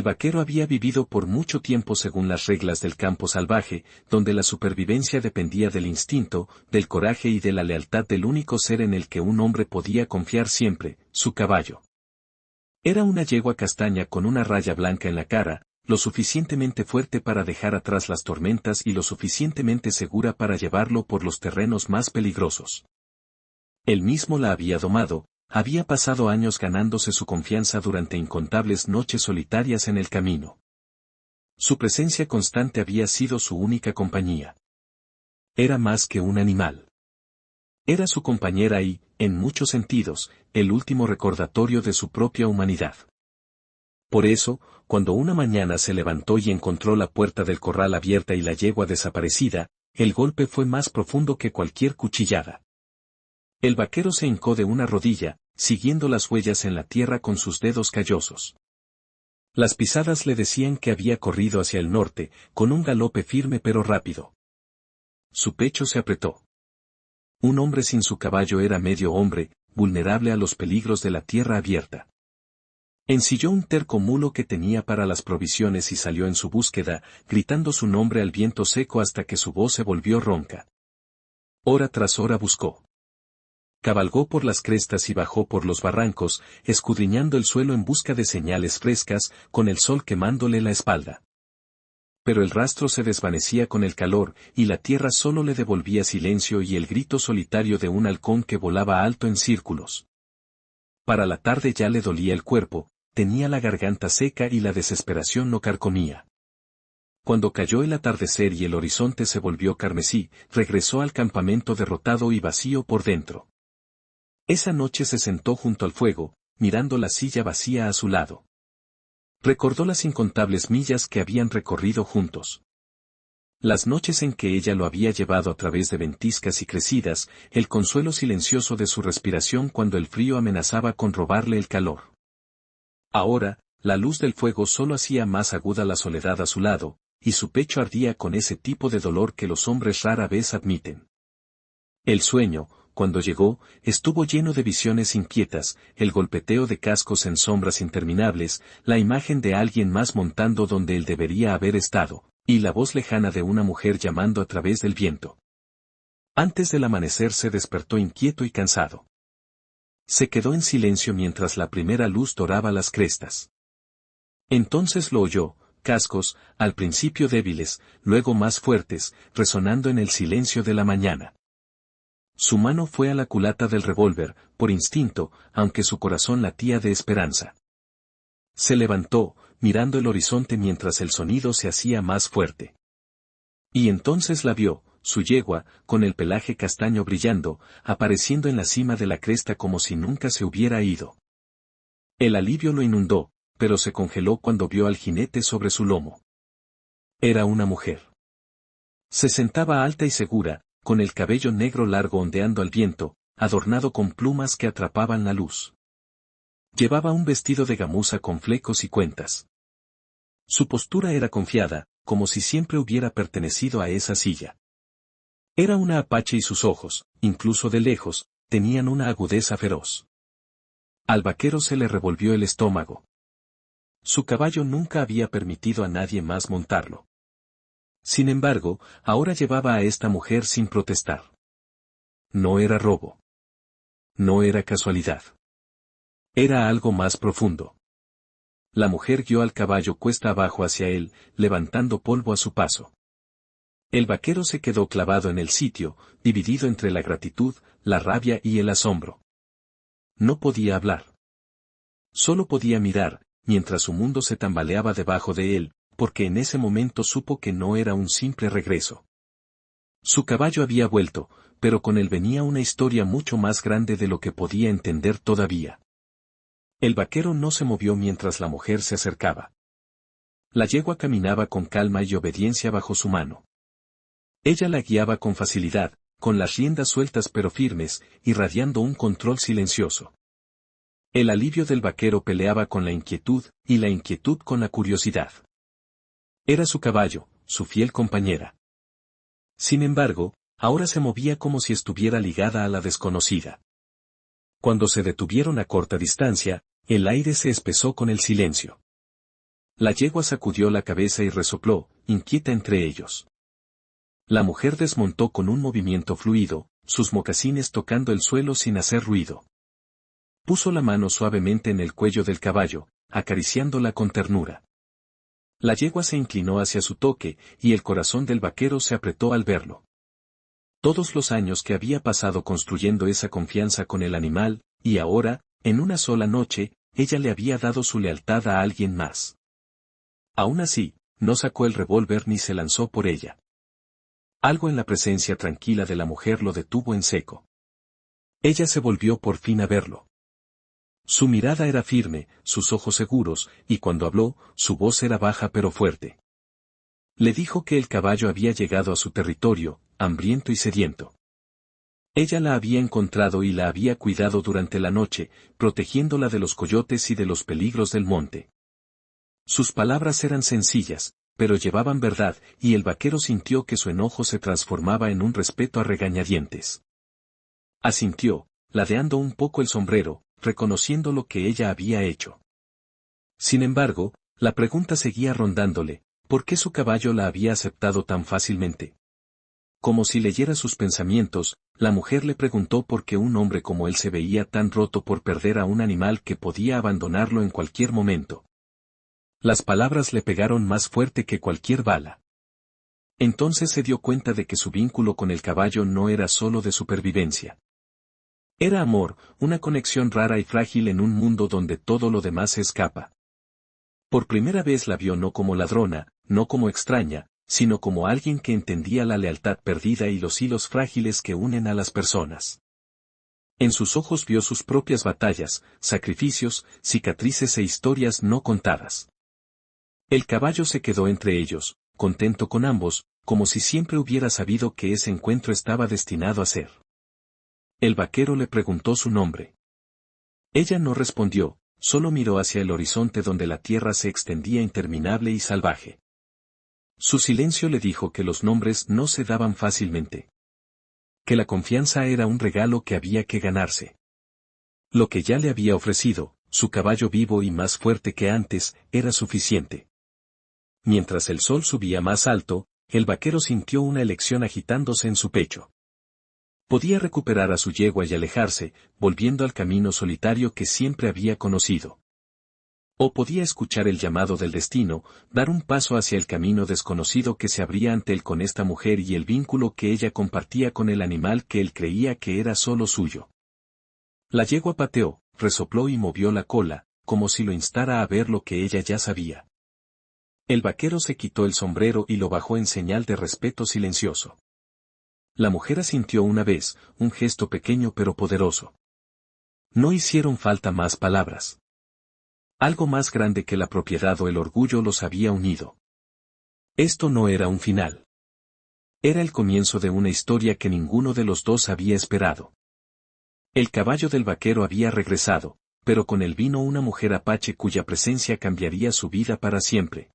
El vaquero había vivido por mucho tiempo según las reglas del campo salvaje, donde la supervivencia dependía del instinto, del coraje y de la lealtad del único ser en el que un hombre podía confiar siempre, su caballo. Era una yegua castaña con una raya blanca en la cara, lo suficientemente fuerte para dejar atrás las tormentas y lo suficientemente segura para llevarlo por los terrenos más peligrosos. Él mismo la había domado, había pasado años ganándose su confianza durante incontables noches solitarias en el camino. Su presencia constante había sido su única compañía. Era más que un animal. Era su compañera y, en muchos sentidos, el último recordatorio de su propia humanidad. Por eso, cuando una mañana se levantó y encontró la puerta del corral abierta y la yegua desaparecida, el golpe fue más profundo que cualquier cuchillada. El vaquero se hincó de una rodilla, siguiendo las huellas en la tierra con sus dedos callosos. Las pisadas le decían que había corrido hacia el norte, con un galope firme pero rápido. Su pecho se apretó. Un hombre sin su caballo era medio hombre, vulnerable a los peligros de la tierra abierta. Ensilló un terco mulo que tenía para las provisiones y salió en su búsqueda, gritando su nombre al viento seco hasta que su voz se volvió ronca. Hora tras hora buscó. Cabalgó por las crestas y bajó por los barrancos, escudriñando el suelo en busca de señales frescas, con el sol quemándole la espalda. Pero el rastro se desvanecía con el calor, y la tierra solo le devolvía silencio y el grito solitario de un halcón que volaba alto en círculos. Para la tarde ya le dolía el cuerpo, tenía la garganta seca y la desesperación lo carcomía. Cuando cayó el atardecer y el horizonte se volvió carmesí, regresó al campamento derrotado y vacío por dentro. Esa noche se sentó junto al fuego, mirando la silla vacía a su lado. Recordó las incontables millas que habían recorrido juntos. Las noches en que ella lo había llevado a través de ventiscas y crecidas, el consuelo silencioso de su respiración cuando el frío amenazaba con robarle el calor. Ahora, la luz del fuego solo hacía más aguda la soledad a su lado, y su pecho ardía con ese tipo de dolor que los hombres rara vez admiten. El sueño, cuando llegó, estuvo lleno de visiones inquietas, el golpeteo de cascos en sombras interminables, la imagen de alguien más montando donde él debería haber estado, y la voz lejana de una mujer llamando a través del viento. Antes del amanecer se despertó inquieto y cansado. Se quedó en silencio mientras la primera luz doraba las crestas. Entonces lo oyó, cascos, al principio débiles, luego más fuertes, resonando en el silencio de la mañana. Su mano fue a la culata del revólver, por instinto, aunque su corazón latía de esperanza. Se levantó, mirando el horizonte mientras el sonido se hacía más fuerte. Y entonces la vio, su yegua, con el pelaje castaño brillando, apareciendo en la cima de la cresta como si nunca se hubiera ido. El alivio lo inundó, pero se congeló cuando vio al jinete sobre su lomo. Era una mujer. Se sentaba alta y segura, con el cabello negro largo ondeando al viento, adornado con plumas que atrapaban la luz. Llevaba un vestido de gamuza con flecos y cuentas. Su postura era confiada, como si siempre hubiera pertenecido a esa silla. Era una apache y sus ojos, incluso de lejos, tenían una agudeza feroz. Al vaquero se le revolvió el estómago. Su caballo nunca había permitido a nadie más montarlo. Sin embargo, ahora llevaba a esta mujer sin protestar. No era robo. No era casualidad. Era algo más profundo. La mujer guió al caballo cuesta abajo hacia él, levantando polvo a su paso. El vaquero se quedó clavado en el sitio, dividido entre la gratitud, la rabia y el asombro. No podía hablar. Solo podía mirar, mientras su mundo se tambaleaba debajo de él, porque en ese momento supo que no era un simple regreso. Su caballo había vuelto, pero con él venía una historia mucho más grande de lo que podía entender todavía. El vaquero no se movió mientras la mujer se acercaba. La yegua caminaba con calma y obediencia bajo su mano. Ella la guiaba con facilidad, con las riendas sueltas pero firmes, irradiando un control silencioso. El alivio del vaquero peleaba con la inquietud, y la inquietud con la curiosidad. Era su caballo, su fiel compañera. Sin embargo, ahora se movía como si estuviera ligada a la desconocida. Cuando se detuvieron a corta distancia, el aire se espesó con el silencio. La yegua sacudió la cabeza y resopló, inquieta entre ellos. La mujer desmontó con un movimiento fluido, sus mocasines tocando el suelo sin hacer ruido. Puso la mano suavemente en el cuello del caballo, acariciándola con ternura. La yegua se inclinó hacia su toque, y el corazón del vaquero se apretó al verlo. Todos los años que había pasado construyendo esa confianza con el animal, y ahora, en una sola noche, ella le había dado su lealtad a alguien más. Aún así, no sacó el revólver ni se lanzó por ella. Algo en la presencia tranquila de la mujer lo detuvo en seco. Ella se volvió por fin a verlo. Su mirada era firme, sus ojos seguros, y cuando habló, su voz era baja pero fuerte. Le dijo que el caballo había llegado a su territorio, hambriento y sediento. Ella la había encontrado y la había cuidado durante la noche, protegiéndola de los coyotes y de los peligros del monte. Sus palabras eran sencillas, pero llevaban verdad, y el vaquero sintió que su enojo se transformaba en un respeto a regañadientes. Asintió, ladeando un poco el sombrero, reconociendo lo que ella había hecho. Sin embargo, la pregunta seguía rondándole, ¿por qué su caballo la había aceptado tan fácilmente? Como si leyera sus pensamientos, la mujer le preguntó por qué un hombre como él se veía tan roto por perder a un animal que podía abandonarlo en cualquier momento. Las palabras le pegaron más fuerte que cualquier bala. Entonces se dio cuenta de que su vínculo con el caballo no era solo de supervivencia. Era amor, una conexión rara y frágil en un mundo donde todo lo demás se escapa. Por primera vez la vio no como ladrona, no como extraña, sino como alguien que entendía la lealtad perdida y los hilos frágiles que unen a las personas. En sus ojos vio sus propias batallas, sacrificios, cicatrices e historias no contadas. El caballo se quedó entre ellos, contento con ambos, como si siempre hubiera sabido que ese encuentro estaba destinado a ser. El vaquero le preguntó su nombre. Ella no respondió, solo miró hacia el horizonte donde la tierra se extendía interminable y salvaje. Su silencio le dijo que los nombres no se daban fácilmente. Que la confianza era un regalo que había que ganarse. Lo que ya le había ofrecido, su caballo vivo y más fuerte que antes, era suficiente. Mientras el sol subía más alto, el vaquero sintió una elección agitándose en su pecho. Podía recuperar a su yegua y alejarse, volviendo al camino solitario que siempre había conocido. O podía escuchar el llamado del destino, dar un paso hacia el camino desconocido que se abría ante él con esta mujer y el vínculo que ella compartía con el animal que él creía que era solo suyo. La yegua pateó, resopló y movió la cola, como si lo instara a ver lo que ella ya sabía. El vaquero se quitó el sombrero y lo bajó en señal de respeto silencioso. La mujer asintió una vez, un gesto pequeño pero poderoso. No hicieron falta más palabras. Algo más grande que la propiedad o el orgullo los había unido. Esto no era un final. Era el comienzo de una historia que ninguno de los dos había esperado. El caballo del vaquero había regresado, pero con él vino una mujer apache cuya presencia cambiaría su vida para siempre.